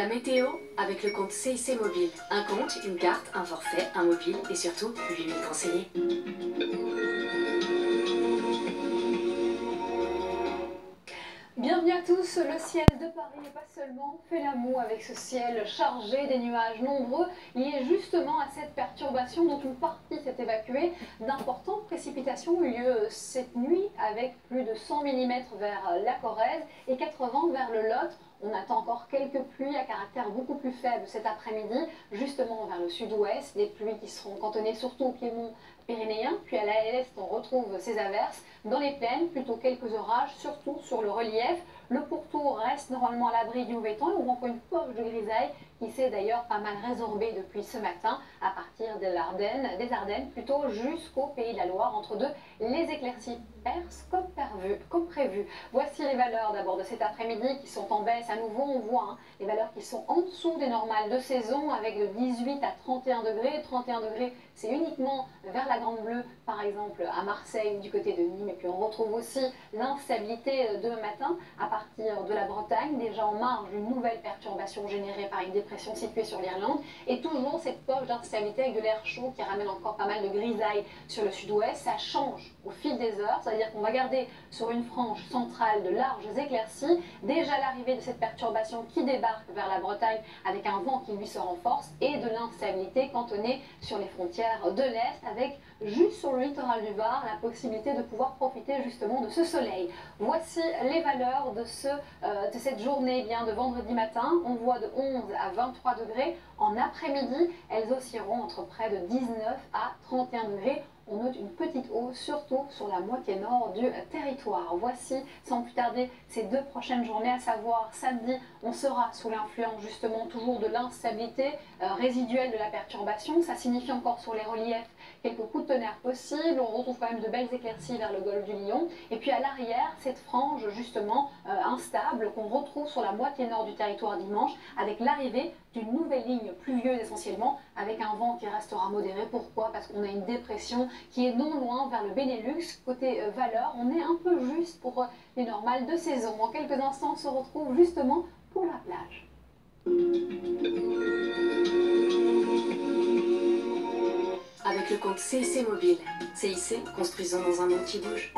La météo avec le compte CIC Mobile. Un compte, une carte, un forfait, un mobile et surtout 8000 conseillers. Bienvenue à tous, le ciel de Paris n'est pas seulement fait la moue avec ce ciel chargé des nuages nombreux liés justement à cette perturbation dont une partie s'est évacuée. D'importantes précipitations ont eu lieu cette nuit avec plus de 100 mm vers la Corrèze et 80 vers le Lot. On attend encore quelques pluies à caractère beaucoup plus faible cet après-midi, justement vers le sud-ouest, des pluies qui seront cantonnées surtout au piémont pyrénéen, puis à l'est on retrouve ces averses. Dans les plaines, plutôt quelques orages, surtout sur le relief. Le pourtour reste normalement à l'abri du mauvais temps et on voit encore une poche de grisaille qui s'est d'ailleurs pas mal résorbée depuis ce matin à partir des Ardennes plutôt jusqu'au Pays de la Loire. Entre deux, les éclaircies percent comme prévu. Voici les valeurs d'abord de cet après-midi qui sont en baisse à nouveau. On voit les valeurs qui sont en dessous des normales de saison avec de 18 à 31 degrés. 31 degrés, c'est uniquement vers la Grande Bleue, par exemple à Marseille, du côté de Nîmes. Et puis on retrouve aussi l'instabilité demain matin à partir de la Bretagne, déjà en marge d'une nouvelle perturbation générée par une dépression située sur l'Irlande. Et toujours cette poche d'instabilité avec de l'air chaud qui ramène encore pas mal de grisailles sur le sud-ouest. Ça change au fil des heures, c'est-à-dire qu'on va garder sur une frange centrale de larges éclaircies. Déjà l'arrivée de cette perturbation qui débarque vers la Bretagne avec un vent qui lui se renforce et de l'instabilité cantonnée sur les frontières de l'Est avec juste sur le littoral du Var la possibilité de pouvoir profiter justement de ce soleil. Voici les valeurs de cette journée de vendredi matin. On voit de 11 à 23 degrés. En après-midi, elles oscilleront entre près de 19 à 31 degrés. On note une petite hausse, surtout sur la moitié nord du territoire. Voici, sans plus tarder, ces deux prochaines journées, à savoir samedi, on sera sous l'influence justement toujours de l'instabilité résiduelle de la perturbation. Ça signifie encore sur les reliefs quelques coups de tonnerre possibles. On retrouve quand même de belles éclaircies vers le golfe du Lion. Et puis à l'arrière, cette frange justement instable qu'on retrouve sur la moitié nord du territoire dimanche avec l'arrivée d'une nouvelle ligne pluvieuse essentiellement avec un vent qui restera modéré. Pourquoi? Parce qu'on a une dépression qui est non loin vers le Benelux. Côté valeur, on est un peu juste pour les normales de saison. En quelques instants, on se retrouve justement pour la plage. Avec le compte CIC Mobile. CIC, construisons dans un monde qui bouge.